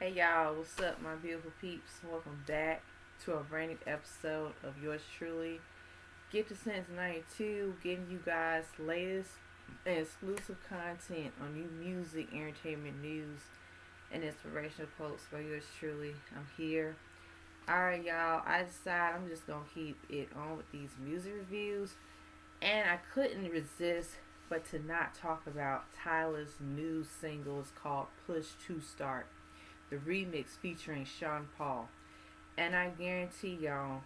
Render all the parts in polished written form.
Hey y'all, what's up, my beautiful peeps? Welcome back to a brand new episode of yours truly. Get to Sense 92, giving you guys latest and exclusive content on new music, entertainment news, and inspirational quotes for yours truly. I'm here. Alright, y'all, I decided I'm just gonna keep it on with these music reviews, and I couldn't resist but to not talk about Tyla's new single. It's called Push to Start, the remix featuring Sean Paul. And I guarantee y'all,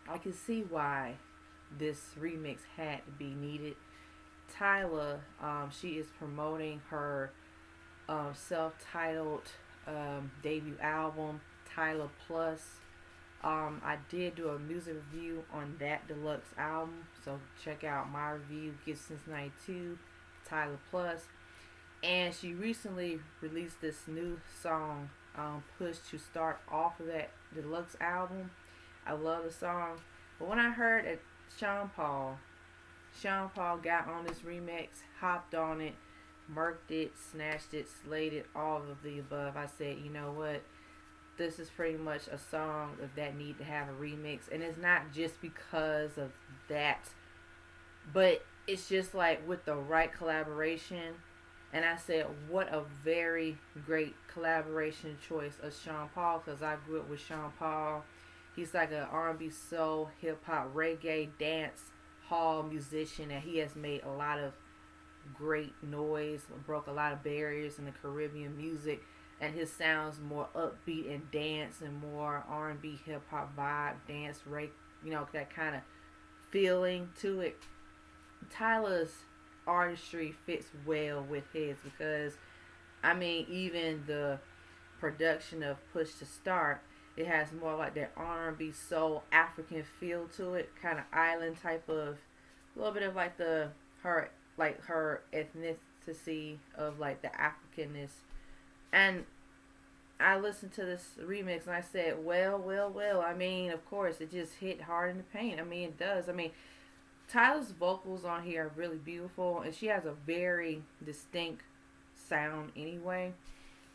I can see why this remix had to be needed. Tyla, she is promoting her self-titled debut album, Tyla Plus. I did do a music review on that deluxe album, so check out my review, Get Since 92, Tyla Plus. And she recently released this new song, Push to Start, off of that deluxe album. I love the song. But when I heard that Sean Paul got on this remix, hopped on it, murked it, snatched it, slayed it, all of the above, I said, you know what? This is pretty much a song that need to have a remix. And it's not just because of that, but it's just like with the right collaboration. And I said, what a very great collaboration choice of Sean Paul, because I grew up with Sean Paul. He's like an R&B, soul, hip hop, reggae, dance hall musician, and he has made a lot of great noise, broke a lot of barriers in the Caribbean music, and his sounds more upbeat and dance and more R&B, hip hop vibe, dance, reg, that kind of feeling to it. Tyla's artistry fits well with his, because I mean, even the production of Push to Start, it has more like that R&B soul African feel to it, kind of island type of, a little bit of like her ethnicity of like the Africanness. And I listened to this remix and I said, well. I mean, of course, it just hit hard in the paint. I mean, it does. I mean, Tyla's vocals on here are really beautiful, and she has a very distinct sound anyway.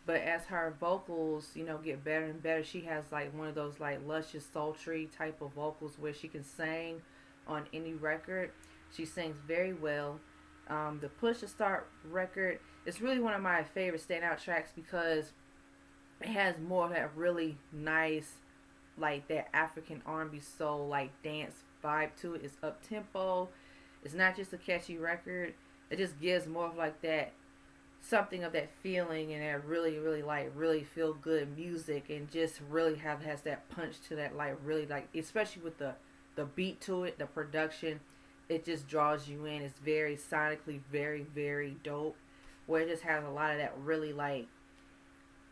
But as her vocals, get better and better, she has like one of those like luscious, sultry type of vocals where she can sing on any record. She sings very well. The Push to Start record is really one of my favorite standout tracks, because it has more of that really nice, like that African R&B soul, like dance vibe to it. It's up tempo. It's not just a catchy record. It just gives more of like that, something of that feeling, and that really feel good music, and just really has that punch to that, like really, like, especially with the beat to it, the production, it just draws you in. It's very sonically very dope, where it just has a lot of that really like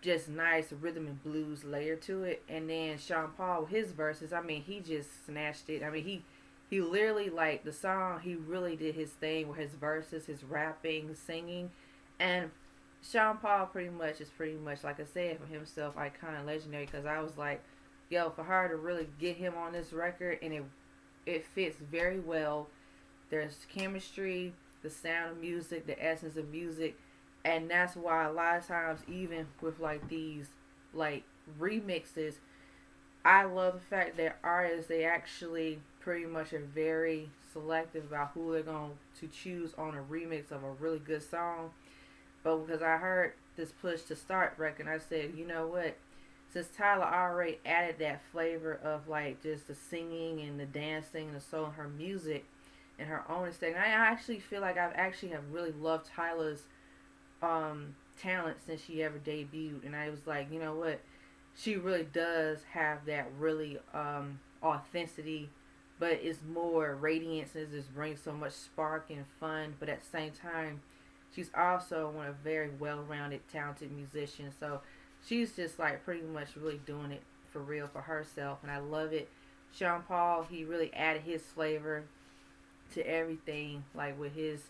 just nice rhythm and blues layer to it. And then Sean Paul, his verses, I mean, he just snatched it. I mean, he literally, like, the song, he really did his thing with his verses, his rapping, singing. And Sean Paul pretty much, like I said, for himself, iconic, legendary, because I was like, yo, for her to really get him on this record, and it fits very well. There's chemistry, the sound of music, the essence of music. And that's why a lot of times, even with like these like remixes, I love the fact that artists, they actually pretty much are very selective about who they're going to choose on a remix of a really good song. But because I heard this Push to Start record, I said, you know what? Since Tyla already added that flavor of like just the singing and the dancing and the soul in her music and her own thing, I actually feel like I've actually have really loved Tyla's talent since she ever debuted. And I was like, you know what? She really does have that really authenticity, but it's more radiance, and it just brings so much spark and fun. But at the same time, she's also one of very well-rounded, talented musicians. So she's just like pretty much really doing it for real for herself, and I love it. Sean Paul, he really added his flavor to everything, like with his,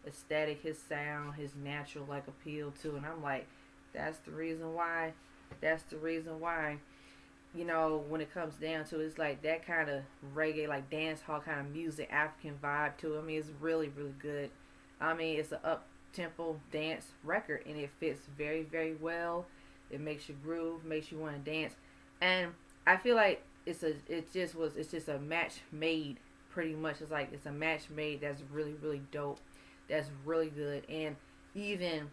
aesthetic, his sound, his natural like appeal to, and I'm like, that's the reason why. That's the reason why. When it comes down to it, it's like that kind of reggae, like dance hall kind of music, African vibe to it. I mean, it's really good. I mean, it's a tempo dance record, and it fits very, very well. It makes you groove, makes you want to dance, and I feel like it's just a match made pretty much. It's like it's a match made that's really, really dope, that's really good, and even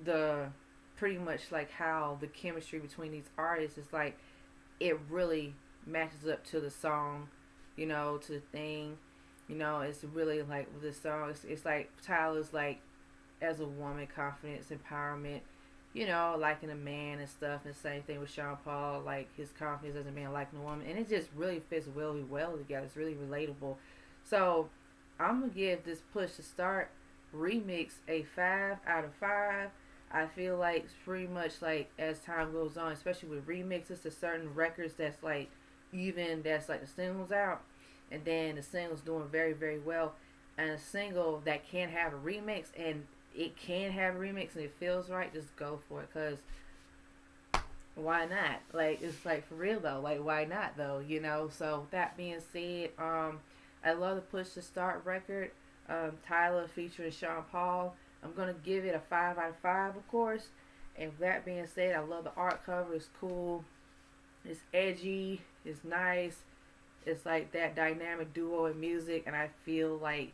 the pretty much like how the chemistry between these artists is like it really matches up to the song, to the thing. It's really like with this song, it's like Tyler's like as a woman, confidence, empowerment, liking a man and stuff. And the same thing with Sean Paul, like his confidence as a man liking a woman, and it just really fits really well together. It's really relatable. So I'm gonna give this Push to Start remix a 5 out of 5. I feel like it's pretty much like as time goes on, especially with remixes to certain records that's like even that's like the singles out, and then the singles doing very, very well, and a single that can have a remix and it can have a remix and it feels right, just go for it, because why not? Like, it's like for real though, like why not though. So that being said, I love the Push to Start record. Tyla featuring Sean Paul, I'm gonna give it a 5 out of 5, of course. And with that being said, I love the art cover. It's cool, it's edgy, it's nice. It's like that dynamic duo in music, and I feel like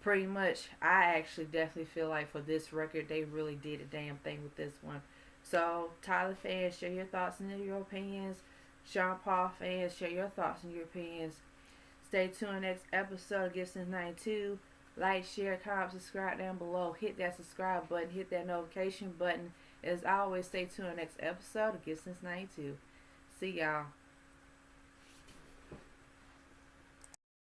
pretty much I actually definitely feel like for this record they really did a damn thing with this one. So Tyler fans, share your thoughts and your opinions. Sean Paul fans, share your thoughts and your opinions. Stay tuned next episode of Get Since 92. Like, share, comment, subscribe down below. Hit that subscribe button, hit that notification button. As always, stay tuned next episode of Get Since 92. See y'all.